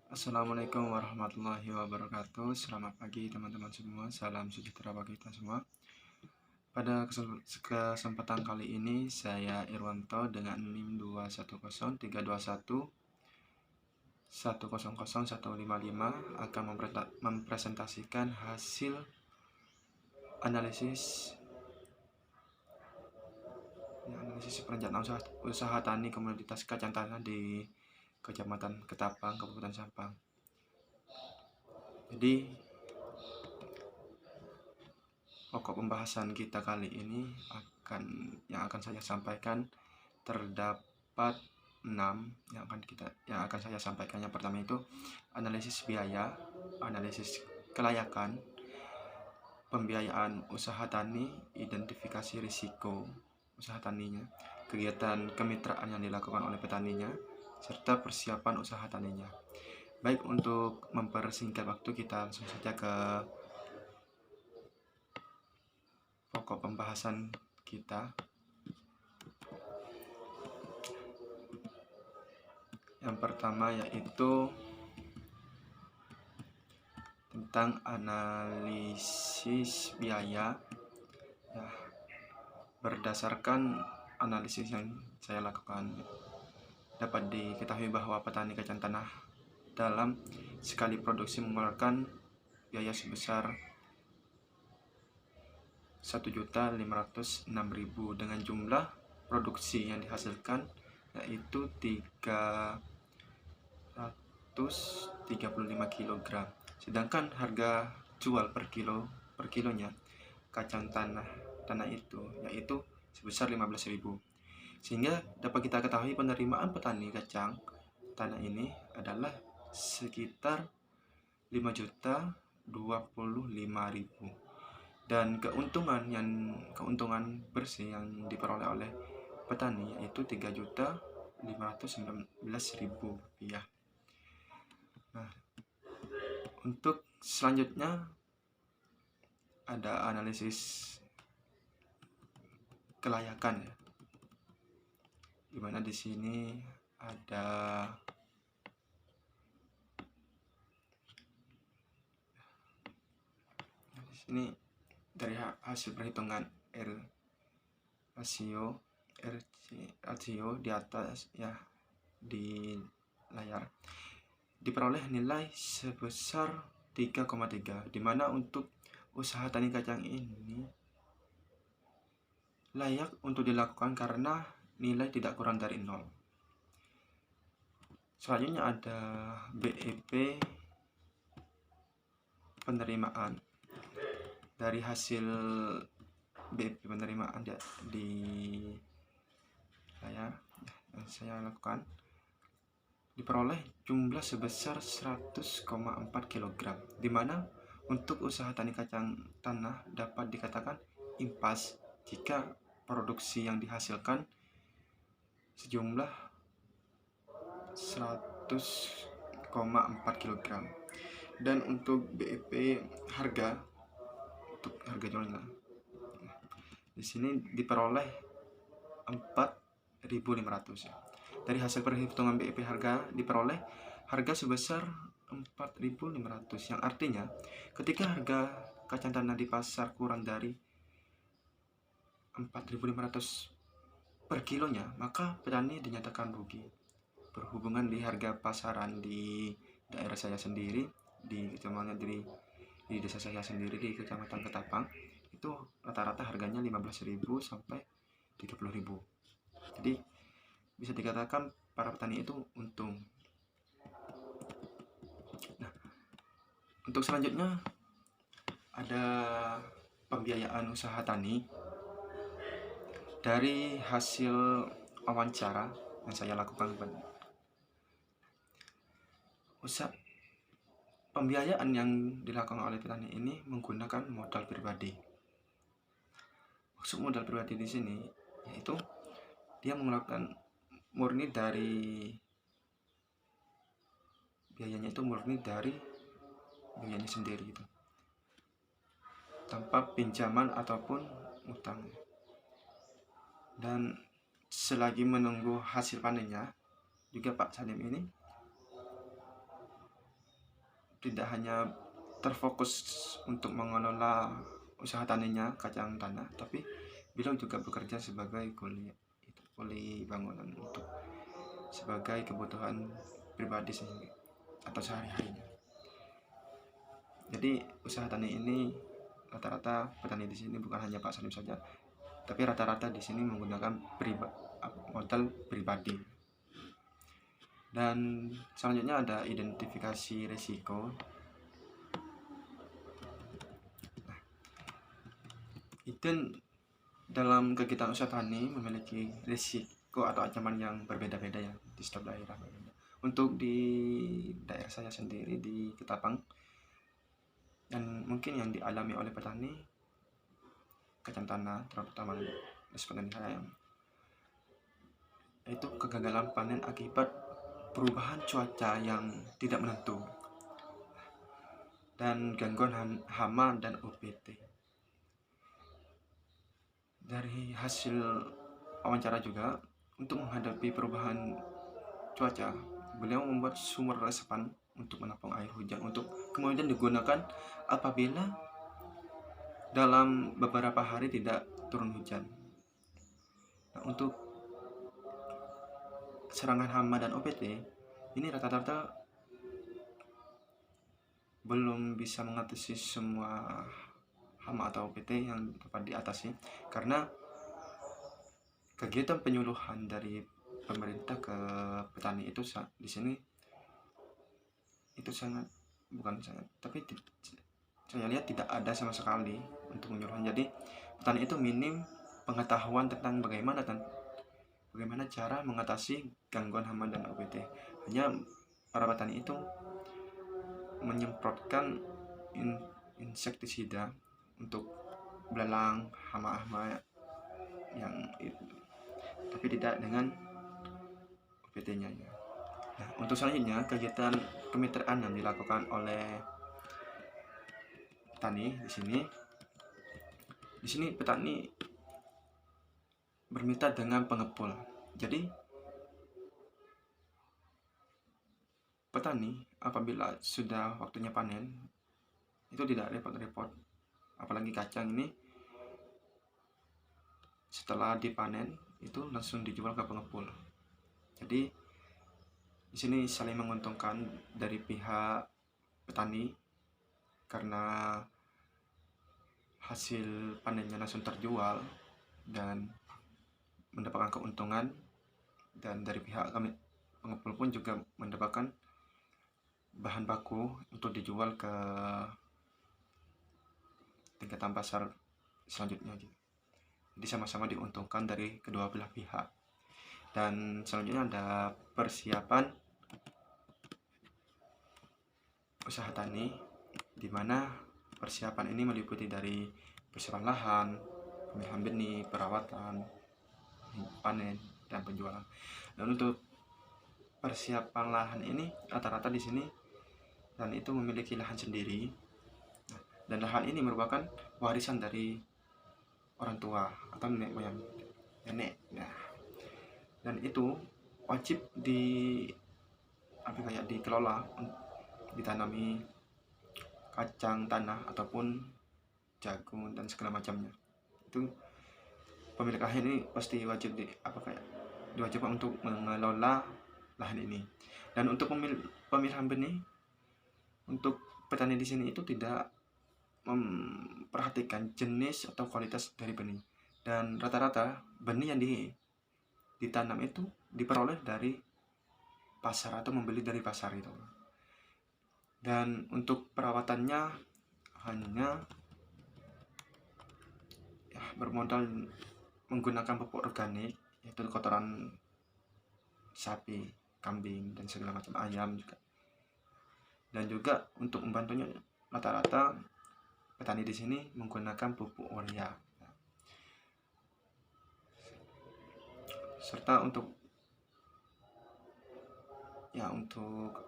Assalamualaikum warahmatullahi wabarakatuh. Selamat pagi teman-teman semua. Salam sejahtera bagi kita semua. Pada kesempatan kali ini saya Irwanto dengan NIM 2103101000155 akan mempresentasikan hasil analisis perencanaan usaha tani komoditas kacang tanah di Kecamatan Ketapang, Kabupaten Sampang. Jadi pokok pembahasan kita kali ini yang akan saya sampaikan terdapat 6 yang akan saya sampaikan. Yang pertama itu analisis biaya, analisis kelayakan, pembiayaan usaha tani, identifikasi risiko usaha taninya, kegiatan kemitraan yang dilakukan oleh petaninya, serta persiapan usaha taninya. Baik, untuk mempersingkat waktu kita langsung saja ke pokok pembahasan kita. Yang pertama yaitu tentang analisis biaya. Berdasarkan analisis yang saya lakukan, dapat diketahui bahwa petani kacang tanah dalam sekali produksi mengeluarkan biaya sebesar 1.506.000 dengan jumlah produksi yang dihasilkan yaitu 335 kg. Sedangkan harga jual per kilonya kacang tanah itu yaitu sebesar 15.000. Sehingga dapat kita ketahui penerimaan petani kacang tanah ini adalah sekitar 5.025.000. Dan keuntungan bersih yang diperoleh oleh petani yaitu 3.519.000 rupiah. Nah, untuk selanjutnya ada analisis kelayakan ya. Dimana di sini ada dari hasil perhitungan rasio di atas ya di layar diperoleh nilai sebesar 3,3, dimana untuk usaha tani kacang ini layak untuk dilakukan karena nilai tidak kurang dari 0. Selanjutnya ada BEP penerimaan. Dari hasil BEP penerimaan di layar yang saya lakukan, diperoleh jumlah sebesar 100,4 kg, dimana untuk usaha tani kacang tanah dapat dikatakan impas jika produksi yang dihasilkan sejumlah 100,4 kg. Dan untuk BEP harga jualnya di sini diperoleh 4.500 ya. Dari hasil perhitungan BEP harga diperoleh harga sebesar 4.500, yang artinya ketika harga kacang tanah di pasar kurang dari 4.500 per kilonya, maka petani dinyatakan rugi. Berhubungan di harga pasaran di daerah saya sendiri, di desa saya sendiri di Kecamatan Ketapang, itu rata-rata harganya 15.000 sampai 30.000. Jadi bisa dikatakan para petani itu untung. Nah, untuk selanjutnya ada pembiayaan usaha tani. Dari hasil wawancara yang saya lakukan, pembiayaan yang dilakukan oleh petani ini menggunakan modal pribadi. Maksud modal pribadi di sini yaitu dia menggunakan murni dari biayanya sendiri gitu, tanpa pinjaman ataupun utang. Dan selagi menunggu hasil panennya juga Pak Salim ini tidak hanya terfokus untuk mengelola usaha taninya kacang tanah, tapi beliau juga bekerja sebagai kuli bangunan untuk sebagai kebutuhan pribadi sendiri atau sehari-harinya. Jadi usaha tani ini rata-rata petani di sini bukan hanya Pak Salim saja, tapi rata-rata di sini menggunakan modal pribadi. Dan selanjutnya ada identifikasi risiko. Itu dalam kegiatan usaha tani memiliki risiko atau ancaman yang berbeda-beda ya di setiap daerah. Untuk di daerah saya sendiri di Ketapang, dan mungkin yang dialami oleh petani kacang tanah terutama seperti saya, yaitu kegagalan panen akibat perubahan cuaca yang tidak menentu dan gangguan hama dan UPT. Dari hasil wawancara juga, untuk menghadapi perubahan cuaca, beliau membuat sumur resapan untuk menampung air hujan untuk kemudian digunakan apabila dalam beberapa hari tidak turun hujan. Nah, untuk serangan hama dan OPT ini rata-rata belum bisa mengatasi semua hama atau OPT yang dapat diatasi, karena kegiatan penyuluhan dari pemerintah ke petani itu di sini itu tapi saya lihat tidak ada sama sekali untuk penyuluhan. Jadi petani itu minim pengetahuan tentang bagaimana cara mengatasi gangguan hama dan OPT. Hanya para petani itu menyemprotkan insektisida untuk belalang hama-hama yang itu, tapi tidak dengan OPT-nya ya. Nah, untuk selanjutnya kegiatan kemitraan yang dilakukan oleh petani di sini petani bermitra dengan pengepul. Jadi petani apabila sudah waktunya panen itu tidak repot-repot, apalagi kacang ini setelah dipanen itu langsung dijual ke pengepul. Jadi di sini saling menguntungkan dari pihak petani karena hasil panennya langsung terjual dan mendapatkan keuntungan, dan dari pihak kami pengepul pun juga mendapatkan bahan baku untuk dijual ke tingkatan pasar selanjutnya gitu. Jadi sama-sama diuntungkan dari kedua belah pihak. Dan selanjutnya ada persiapan usaha tani, di mana persiapan ini meliputi dari persiapan lahan, pemilihan benih, perawatan, panen, dan penjualan. Dan untuk persiapan lahan ini rata-rata di sini dan itu memiliki lahan sendiri, dan lahan ini merupakan warisan dari orang tua atau nenek moyang nenek. Nah, dan itu wajib dikelola, ditanami kacang tanah ataupun jagung dan segala macamnya. Itu pemilik lahan ini pasti wajib diwajibkan untuk mengelola lahan ini. Dan untuk pemilihan benih, untuk petani di sini itu tidak memperhatikan jenis atau kualitas dari benih, dan rata-rata benih yang ditanam itu diperoleh dari pasar atau membeli dari pasar itu. Dan untuk perawatannya hanya bermodal menggunakan pupuk organik, yaitu kotoran sapi, kambing, dan segala macam, ayam juga. Dan juga untuk membantunya rata-rata petani di sini menggunakan pupuk urea. Serta untuk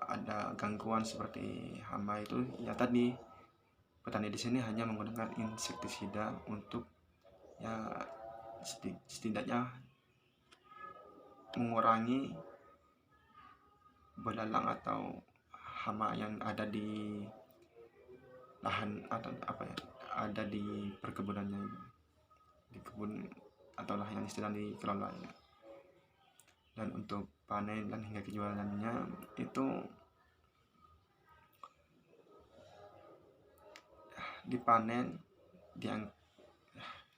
ada gangguan seperti hama itu ya tadi, petani di sini hanya menggunakan insektisida untuk setidaknya mengurangi belalang atau hama yang ada di lahan atau apa ya, ada di perkebunannya, di kebun atau lahan yang sedang dikelola ya. Dan untuk panen dan hingga kejualannya itu dipanen,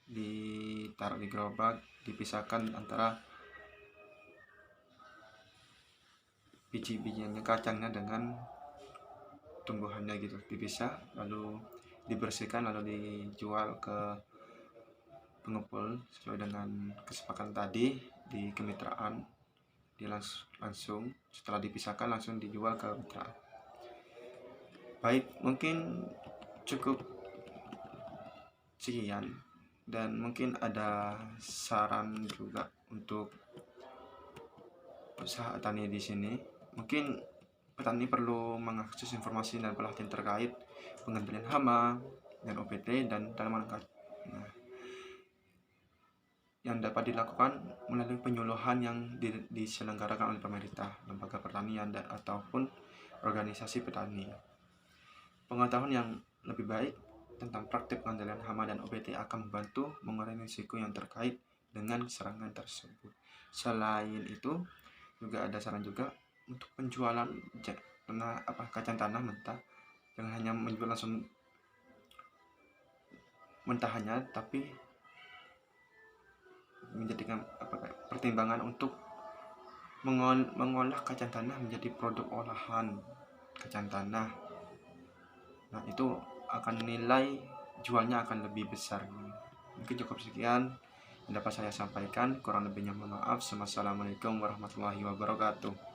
ditaruh di gerobak, dipisahkan antara biji-bijiannya, kacangnya dengan tumbuhannya gitu, dipisah lalu dibersihkan, lalu dijual ke pengepul sesuai dengan kesepakatan tadi di kemitraan. Dia langsung setelah dipisahkan langsung dijual ke mitra. Baik, mungkin cukup sekian, dan mungkin ada saran juga untuk usaha tani di sini. Mungkin petani perlu mengakses informasi dan pelatihan terkait pengendalian hama dan OPT dan tanaman. Nah, yang dapat dilakukan melalui penyuluhan yang diselenggarakan oleh pemerintah, lembaga pertanian, dan ataupun organisasi petani. Pengetahuan yang lebih baik tentang praktik pengendalian hama dan OPT akan membantu mengurangi risiko yang terkait dengan serangan tersebut. Selain itu, juga ada saran juga untuk penjualan kacang tanah mentah. Jangan hanya menjual langsung mentahannya, tapi menjadikan pertimbangan untuk mengolah kacang tanah menjadi produk olahan kacang tanah. Nah, itu akan nilai jualnya akan lebih besar. Mungkin cukup sekian yang dapat saya sampaikan, kurang lebihnya mohon maaf. Wassalamualaikum warahmatullahi wabarakatuh.